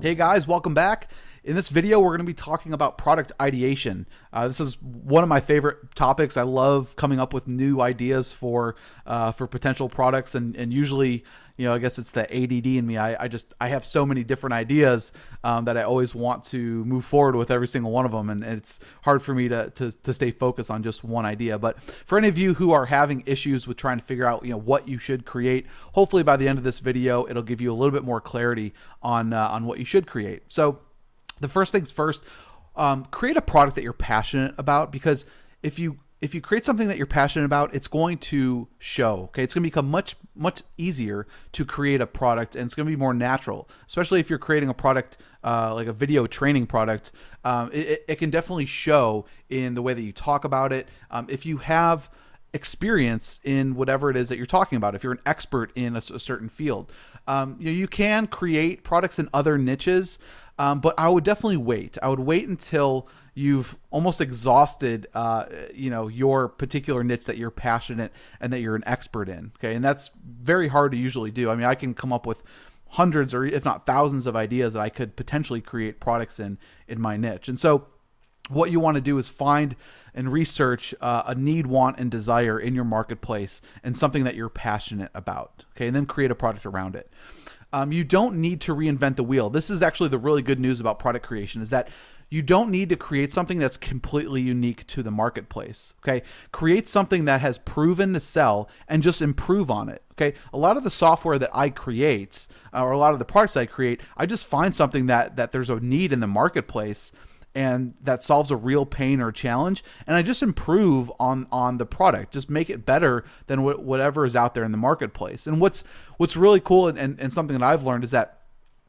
Hey guys, welcome back. In this video, we're going to be talking about product ideation. This is one of my favorite topics. I love coming up with new ideas for potential products, and usually, I guess it's the ADD in me. I have so many different ideas that I always want to move forward with every single one of them, and it's hard for me to stay focused on just one idea. But for any of you who are having issues with trying to figure out what you should create, hopefully by the end of this video, it'll give you a little bit more clarity on what you should create. So the first things first, create a product that you're passionate about, because if you create something that you're passionate about, it's going to show. Okay, it's going to become much easier to create a product, and it's going to be more natural. Especially if you're creating a product like a video training product, it can definitely show in the way that you talk about it. If you have experience in whatever it is that you're talking about, if you're an expert in a certain field, you can create products in other niches. But I would definitely wait. I would wait until you've almost exhausted, your particular niche that you're passionate and that you're an expert in. Okay, and that's very hard to usually do. I mean, I can come up with hundreds or if not thousands of ideas that I could potentially create products in my niche. And so, what you want to do is find and research a need, want, and desire in your marketplace and something that you're passionate about. Okay, and then create a product around it. You don't need to reinvent the wheel. This is actually the really good news about product creation, is that you don't need to create something that's completely unique to the marketplace. Okay, create something that has proven to sell and just improve on it. Okay, a lot of the software that I create, or a lot of the products I create, I just find something that there's a need in the marketplace and that solves a real pain or challenge, and I just improve on the product, just make it better than whatever is out there in the marketplace. And what's really cool and something that I've learned is that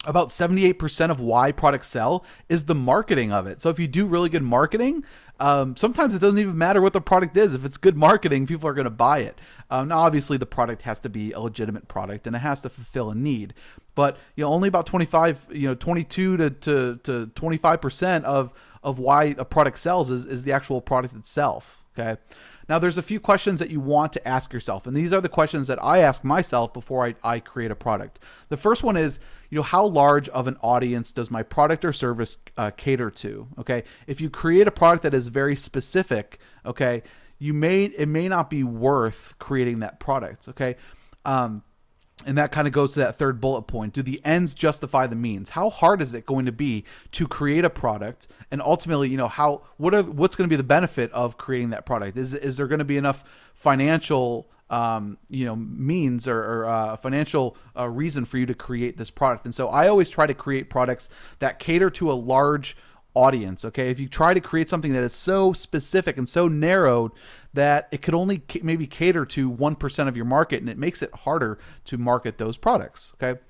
about 78% of why products sell is the marketing of it. So if you do really good marketing, sometimes it doesn't even matter what the product is. If it's good marketing, people are going to buy it. Now, obviously, the product has to be a legitimate product and it has to fulfill a need. But only about 22 to 25% of why a product sells is the actual product itself. Okay. Now, there's a few questions that you want to ask yourself, and these are the questions that I ask myself before I create a product. The first one is, how large of an audience does my product or service cater to? Okay, if you create a product that is very specific, okay, it may not be worth creating that product. Okay. And that kind of goes to that third bullet point. Do the ends justify the means? How hard is it going to be to create a product? And ultimately, what's going to be the benefit of creating that product? Is there going to be enough financial means or financial reason for you to create this product? And so I always try to create products that cater to a large audience. Okay, if you try to create something that is so specific and so narrowed that it could only maybe cater to 1% of your market, and it makes it harder to market those products. Okay,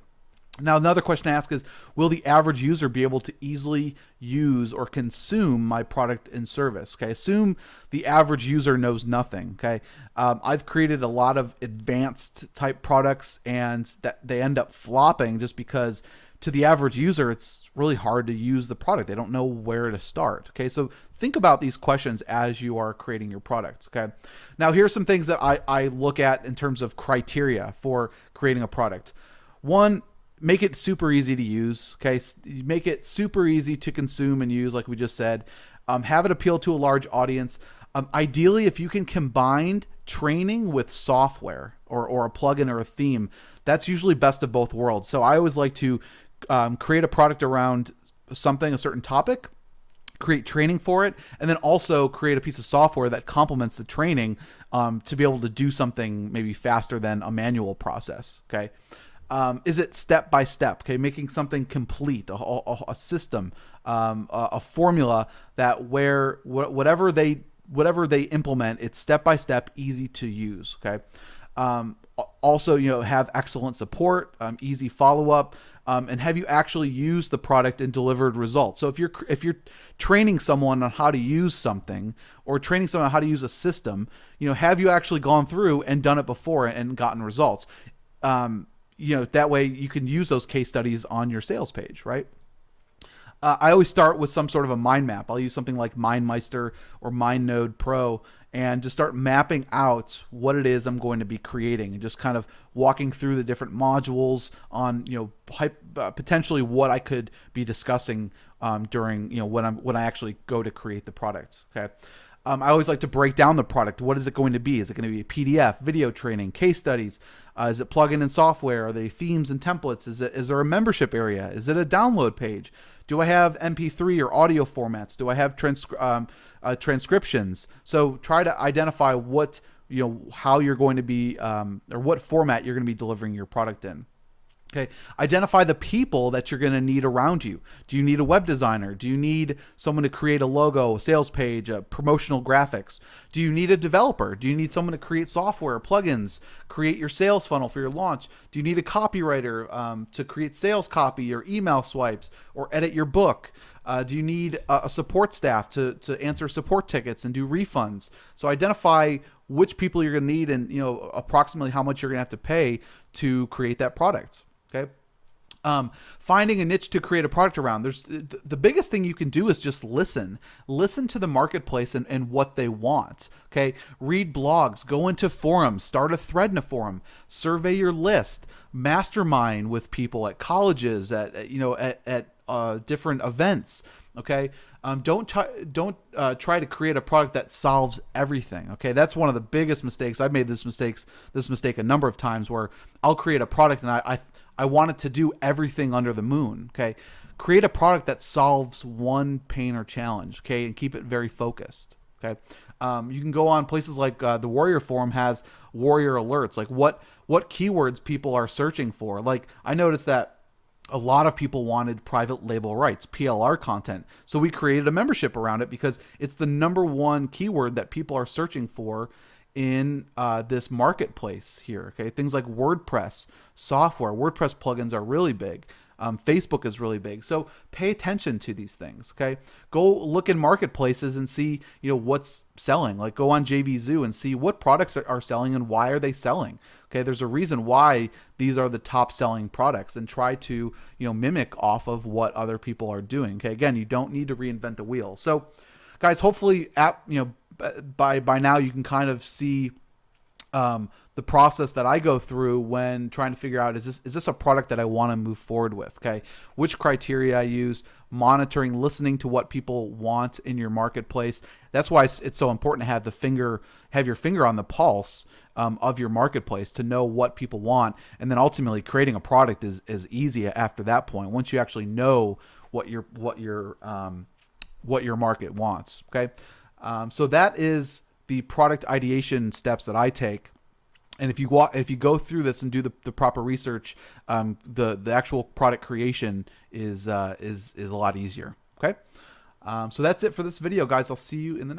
now another question to ask is, will the average user be able to easily use or consume my product and service? Okay, assume the average user knows nothing. Okay, I've created a lot of advanced type products and that they end up flopping just because to the average user, it's really hard to use the product. They don't know where to start. Okay, so think about these questions as you are creating your product. Okay, now here's some things that I look at in terms of criteria for creating a product. One, make it super easy to use. Okay, make it super easy to consume and use, like we just said. Have it appeal to a large audience. Ideally, if you can combine training with software or a plugin or a theme, that's usually best of both worlds. So I always like to create a product around a certain topic, create training for it, and then also create a piece of software that complements the training to be able to do something maybe faster than a manual process. Okay, is it step by step? Okay, making something complete, a system, a formula that whatever they implement, it's step by step, easy to use. Okay. Also, have excellent support, easy follow-up, and have you actually used the product and delivered results? So if you're training someone on how to use something or training someone on how to use a system, have you actually gone through and done it before and gotten results? That way you can use those case studies on your sales page, right? I always start with some sort of a mind map. I'll use something like MindMeister or MindNode Pro, and just start mapping out what it is I'm going to be creating, and just kind of walking through the different modules on, potentially what I could be discussing during, when I actually go to create the product. Okay. I always like to break down the product. What is it going to be? Is it going to be a PDF, video training, case studies? Is it plug-in and software? Are they themes and templates? Is there a membership area? Is it a download page? Do I have MP3 or audio formats? Do I have transcriptions? So try to identify what, how you're going to be, or what format you're going to be delivering your product in. Okay. Identify the people that you're going to need around you. Do you need a web designer? Do you need someone to create a logo, a sales page, promotional graphics? Do you need a developer? Do you need someone to create software, plugins, create your sales funnel for your launch? Do you need a copywriter to create sales copy or email swipes or edit your book? Do you need a support staff to answer support tickets and do refunds? So identify which people you're going to need, and approximately how much you're going to have to pay to create that product. Okay. Finding a niche to create a product around. There's the biggest thing you can do is just listen to the marketplace and what they want. Okay. Read blogs, go into forums, start a thread in a forum, survey your list, mastermind with people at colleges, at different events. Okay. Don't try to create a product that solves everything. Okay. That's one of the biggest mistakes. I've made this mistake a number of times, where I'll create a product and I want it to do everything under the moon. Okay. Create a product that solves one pain or challenge. Okay. And keep it very focused. Okay. You can go on places like the Warrior Forum has Warrior alerts, like what keywords people are searching for. Like, I noticed that a lot of people wanted private label rights, PLR content. So we created a membership around it because it's the #1 keyword that people are searching for in this marketplace here. Okay, things like WordPress software, WordPress plugins are really big. Facebook is really big. So pay attention to these things. Okay, go look in marketplaces and see what's selling. Like, go on JVZoo and see what products are selling and why are they selling. Okay, there's a reason why these are the top selling products, and try to mimic off of what other people are doing. Okay, again, you don't need to reinvent the wheel. So guys, hopefully by now you can kind of see the process that I go through when trying to figure out, is this a product that I want to move forward with? Okay, which criteria I use, monitoring, listening to what people want in your marketplace. That's why it's so important to have your finger on the pulse of your marketplace, to know what people want, and then ultimately creating a product is easy after that point, once you actually know what your market wants. Okay, so that is the product ideation steps that I take. And if you go through this and do the proper research, the actual product creation is a lot easier. Okay, so that's it for this video, guys. I'll see you in the next.